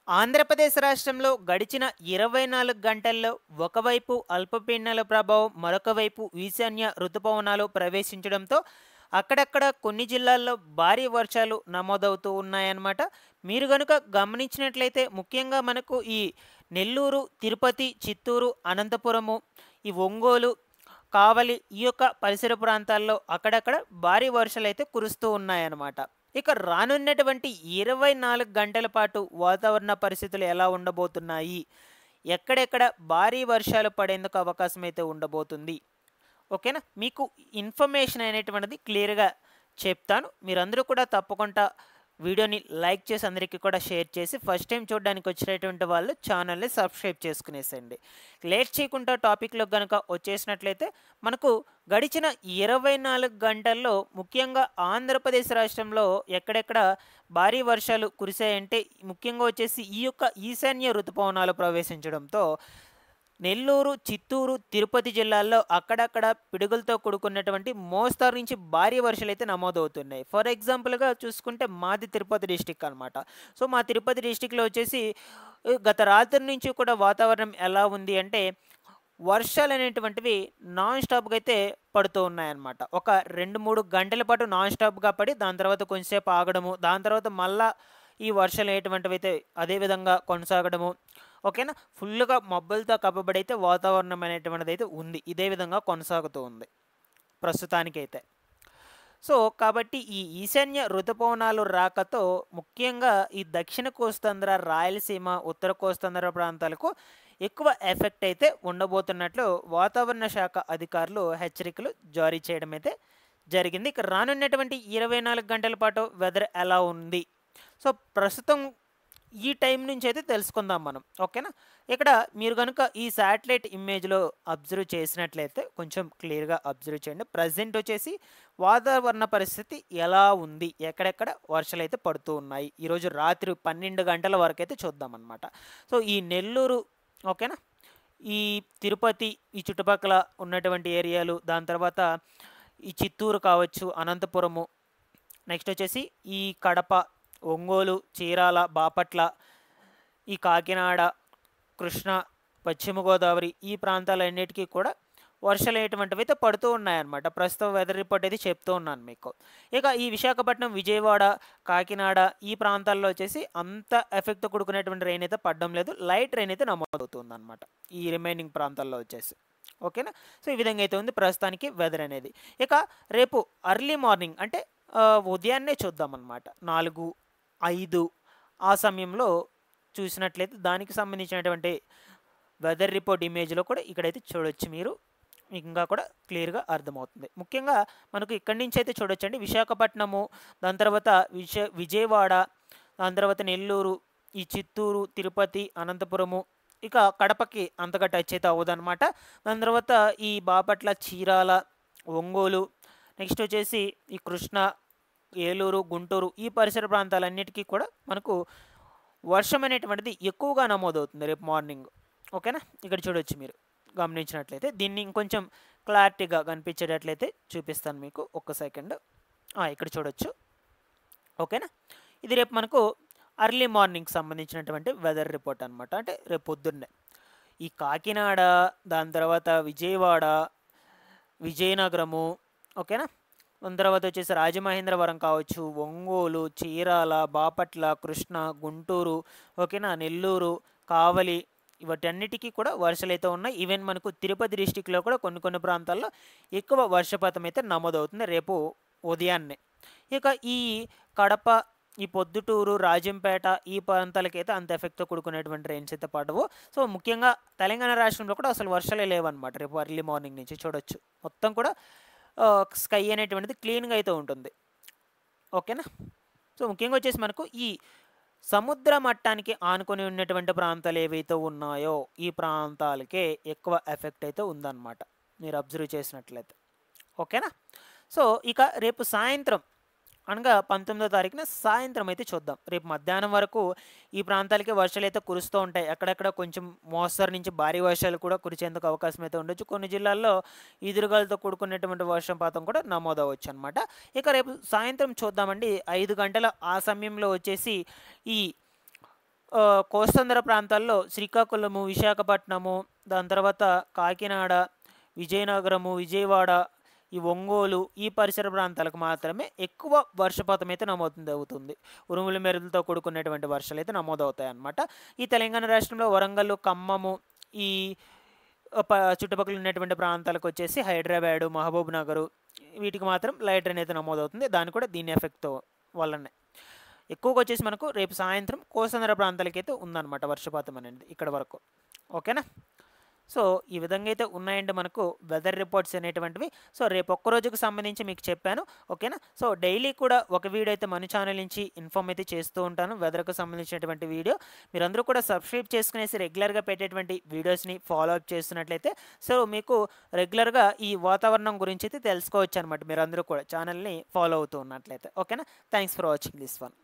ఆంధ్రప్రదేశ్ రాష్ట్రంలో గడిచిన 24 గంటల్లో ఒకవైపు అల్పపీడనాల ప్రభావం, మరొక వైపు ఈశాన్య రుతుపవనాలు ప్రవేశించడంతో అక్కడక్కడ కొన్ని జిల్లాల్లో భారీ వర్షాలు నమోదవుతూ ఉన్నాయన్నమాట. మీరు గనుక గమనించినట్లయితే ముఖ్యంగా మనకు ఈ నెల్లూరు, తిరుపతి, చిత్తూరు, అనంతపురము, ఈ ఒంగోలు, కావలి ఈ యొక్క పరిసర ప్రాంతాల్లో అక్కడక్కడ భారీ వర్షాలైతే కురుస్తూ ఉన్నాయన్నమాట. ఇక రానున్నటువంటి 24 గంటల పాటు వాతావరణ పరిస్థితులు ఎలా ఉండబోతున్నాయి? ఎక్కడెక్కడ భారీ వర్షాలు పడేందుకు అవకాశం అయితే ఉండబోతుంది? ఓకేనా? మీకు ఇన్ఫర్మేషన్ అనేటువంటిది క్లియర్‌గా చెప్తాను. మీరందరూ కూడా తప్పకుండా వీడియోని లైక్ చేసి అందరికీ కూడా షేర్ చేసి ఫస్ట్ టైం చూడడానికి వచ్చినటువంటి వాళ్ళు ఛానల్‌ని సబ్స్క్రైబ్ చేసుకునేసేయండి. లేట్ చేయకుండా టాపిక్‌లోకి గనుక వచ్చేసినట్లయితే మనకు గడిచిన 24 గంటల్లో ముఖ్యంగా ఆంధ్రప్రదేశ్ రాష్ట్రంలో ఎక్కడెక్కడ భారీ వర్షాలు కురిసాయంటే ముఖ్యంగా వచ్చేసి ఈ యొక్క ఈశాన్య ఋతుపవనాలు ప్రవేశించడంతో నెల్లూరు, చిత్తూరు, తిరుపతి జిల్లాల్లో అక్కడక్కడ పిడుగులతో కూడుకున్నటువంటి మోస్తారు నుంచి భారీ వర్షాలైతే నమోదవుతున్నాయి. ఫర్ ఎగ్జాంపుల్‌గా చూసుకుంటే మాది తిరుపతి డిస్ట్రిక్ట్ అనమాట. సో, మా తిరుపతి డిస్ట్రిక్ట్‌లో వచ్చేసి గత రాత్రి నుంచి కూడా వాతావరణం ఎలా ఉంది అంటే వర్షాలనేటువంటివి నాన్ స్టాప్‌గా అయితే పడుతూ ఉన్నాయన్నమాట. ఒక 2, 3 గంటల పాటు నాన్ స్టాప్‌గా పడి దాని తర్వాత కొంచెంసేపు ఆగడము, దాని తర్వాత మళ్ళా ఈ వర్షాలు అనేటువంటివైతే అదే విధంగా కొనసాగడము. ఓకేనా? ఫుల్‌గా మబ్బులతో కప్పబడైతే వాతావరణం అనేటువంటిదైతే ఉంది. ఇదే విధంగా కొనసాగుతూ ఉంది ప్రస్తుతానికైతే. సో, కాబట్టి ఈ ఈశాన్య ఋతుపవనాలు రాకతో ముఖ్యంగా ఈ దక్షిణ కోస్తాంధ్ర, రాయలసీమ, ఉత్తర కోస్తాంధ్ర ప్రాంతాలకు ఎక్కువ ఎఫెక్ట్ అయితే ఉండబోతున్నట్లు వాతావరణ శాఖ అధికారులు హెచ్చరికలు జారీ చేయడం అయితే జరిగింది. ఇక రానున్నటువంటి 24 గంటల పాటు వెదర్ ఎలా ఉంది? సో, ప్రస్తుతం ఈ టైం నుంచి అయితే తెలుసుకుందాం మనం. ఓకేనా? ఇక్కడ మీరు గనుక ఈ శాటిలైట్ ఇమేజ్‌లో అబ్జర్వ్ చేసినట్లయితే కొంచెం క్లియర్‌గా అబ్జర్వ్ చేయండి. ప్రెజెంట్ వచ్చేసి వాతావరణ పరిస్థితి ఎలా ఉంది? ఎక్కడెక్కడ వర్షాలైతే పడుతూ ఉన్నాయి? ఈరోజు రాత్రి 12 గంటల వరకైతే చూద్దామన్నమాట. సో, ఈ నెల్లూరు ఓకేనా? ఈ తిరుపతి, ఈ చుట్టుపక్కల ఉన్నటువంటి ఏరియాలు, దాని తర్వాత ఈ చిత్తూరు కావచ్చు, అనంతపురము, నెక్స్ట్ వచ్చేసి ఈ కడప, ఒంగోలు, చీరాల, బాపట్ల, ఈ కాకినాడ, కృష్ణా, పశ్చిమ గోదావరి ఈ ప్రాంతాలన్నిటికీ కూడా వర్షాలు అనేటువంటివైతే పడుతూ ఉన్నాయన్నమాట. ప్రస్తుతం వెదర్ రిపోర్ట్ అయితే చెప్తూ ఉన్నాను మీకు. ఇక ఈ విశాఖపట్నం, విజయవాడ, కాకినాడ ఈ ప్రాంతాల్లో వచ్చేసి అంత ఎఫెక్ట్‌తో కూడుకున్నటువంటి రెయిన్ అయితే పడడం లేదు. లైట్ రెయిన్ అయితే నమోదవుతుందన్నమాట ఈ రిమైనింగ్ ప్రాంతాల్లో వచ్చేసి. ఓకేనా? సో, ఈ విధంగా అయితే ఉంది ప్రస్తుతానికి వెదర్ అనేది. ఇక రేపు ఎర్లీ మార్నింగ్ అంటే ఉదయాన్నే చూద్దామన్నమాట. 4, 5 ఆ సమయంలో చూసినట్లయితే దానికి సంబంధించినటువంటి వెదర్ రిపోర్ట్ ఇమేజ్‌లో కూడా ఇక్కడైతే చూడొచ్చు మీరు. మీకు ఇంకా కూడా క్లియర్‌గా అర్థమవుతుంది. ముఖ్యంగా మనకు ఇక్కడి నుంచి అయితే చూడొచ్చండి. విశాఖపట్నము, దాని తర్వాత విజయవాడ, దాని తర్వాత నెల్లూరు, ఈ చిత్తూరు, తిరుపతి, అనంతపురము, ఇక కడపకి అంతగా టచ్ అయితే అవ్వదనమాట. దాని తర్వాత ఈ బాపట్ల, చీరాల, ఒంగోలు, నెక్స్ట్ వచ్చేసి ఈ కృష్ణా, ఏలూరు, గుంటూరు ఈ పరిసర ప్రాంతాలన్నిటికీ కూడా మనకు వర్షం అనేటువంటిది ఎక్కువగా నమోదవుతుంది రేపు మార్నింగ్. ఓకేనా? ఇక్కడ చూడొచ్చు మీరు గమనించినట్లయితే. దీన్ని ఇంకొంచెం క్లారిటీగా కనిపించేటట్లయితే చూపిస్తాను మీకు. ఒక్క సెకండ్. ఇక్కడ చూడొచ్చు. ఓకేనా? ఇది రేపు మనకు ఎర్లీ మార్నింగ్‌కి సంబంధించినటువంటి వెదర్ రిపోర్ట్ అనమాట. అంటే రేపు పొద్దున్నే. ఈ కాకినాడ, దాని తర్వాత విజయవాడ, విజయనగరము, ఓకేనా? దాని తర్వాత వచ్చేసి రాజమహేంద్రవరం కావచ్చు, ఒంగోలు, చీరాల, బాపట్ల, కృష్ణా, గుంటూరు, ఓకేనా? నెల్లూరు, కావలి వీటన్నిటికీ కూడా వర్షాలైతే ఉన్నాయి. ఈవెన్ మనకు తిరుపతి డిస్ట్రిక్ట్‌లో కూడా కొన్ని ప్రాంతాల్లో ఎక్కువ వర్షపాతం అయితే నమోదవుతుంది రేపు ఉదయాన్నే. ఇక ఈ కడప, ఈ పొద్దుటూరు, రాజంపేట ఈ ప్రాంతాలకైతే అంత ఎఫెక్ట్‌తో కూడుకున్నటువంటి రెయిన్స్ అయితే పడవు. సో, ముఖ్యంగా తెలంగాణ రాష్ట్రంలో కూడా అసలు వర్షాలే లేవన్నమాట రేపు ఎర్లీ మార్నింగ్ నుంచి చూడొచ్చు. మొత్తం కూడా స్కై అనేటువంటిది క్లీన్‌గా అయితే ఉంటుంది. ఓకేనా? సో, ముఖ్యంగా వచ్చేసి మనకు ఈ సముద్ర మట్టానికి ఆనుకొని ఉన్నటువంటి ప్రాంతాలు ఏవైతే ఉన్నాయో ఈ ప్రాంతాలకే ఎక్కువ ఎఫెక్ట్ అయితే ఉందన్నమాట. మీరు అబ్జర్వ్ చేసినట్లయితే. ఓకేనా? సో, ఇక రేపు సాయంత్రం అనగా 19వ తారీఖున సాయంత్రం అయితే చూద్దాం. రేపు మధ్యాహ్నం వరకు ఈ ప్రాంతాలకి వర్షాలు అయితే కురుస్తూ ఉంటాయి. అక్కడక్కడ కొంచెం మోస్తరు నుంచి భారీ వర్షాలు కూడా కురిసేందుకు అవకాశం అయితే ఉండొచ్చు. కొన్ని జిల్లాల్లో ఈదురుగాలతో కూడుకున్నటువంటి వర్షపాతం కూడా నమోదవచ్చు అనమాట. ఇక రేపు సాయంత్రం చూద్దామండి. 5 గంటల ఆ సమయంలో వచ్చేసి ఈ కోస్తాంధ్ర ప్రాంతాల్లో శ్రీకాకుళము, విశాఖపట్నము, దాని తర్వాత కాకినాడ, విజయనగరము, విజయవాడ, ఈ ఒంగోలు ఈ పరిసర ప్రాంతాలకు మాత్రమే ఎక్కువ వర్షపాతం అయితే నమోదవుతుంది. ఉరుముల మెరుపులతో కూడుకున్నటువంటి వర్షాలు అయితే నమోదవుతాయి అన్నమాట. ఈ తెలంగాణ రాష్ట్రంలో వరంగల్, ఖమ్మము, ఈ చుట్టుపక్కల ఉన్నటువంటి ప్రాంతాలకు వచ్చేసి హైదరాబాదు, మహబూబ్ నగరు వీటికి మాత్రం లైట్ రైన్ అయితే నమోదవుతుంది. దాని కూడా దీని ఎఫెక్ట్ వల్లనే ఎక్కువగా వచ్చేసి మనకు రేపు సాయంత్రం కోస్తాంధ్ర ప్రాంతాలకైతే ఉందన్నమాట వర్షపాతం అనేది ఇక్కడ వరకు. ఓకేనా? సో ఈ విధంగా అయితే ఉన్నాయండి మనకు వెదర్ రిపోర్ట్స్ అనేటువంటివి. సో రేపు ఒక్క రోజుకు సంబంధించి మీకు చెప్పాను. ఓకేనా? సో డైలీ కూడా ఒక వీడియో అయితే మన ఛానల్ నుంచి ఇన్ఫామ్ అయితే చేస్తూ ఉంటాను వెదర్కు సంబంధించినటువంటి వీడియో. మీరందరూ కూడా సబ్స్క్రైబ్ చేసుకునేసి రెగ్యులర్గా పెట్టేటువంటి వీడియోస్ని ఫాలో అప్ చేస్తున్నట్లయితే సో మీకు రెగ్యులర్గా ఈ వాతావరణం గురించి అయితే తెలుసుకోవచ్చు అనమాట. మీరందరూ కూడా ఛానల్ని ఫాలో అవుతూ ఉన్నట్లయితే. ఓకేనా? Thanks for watching this one.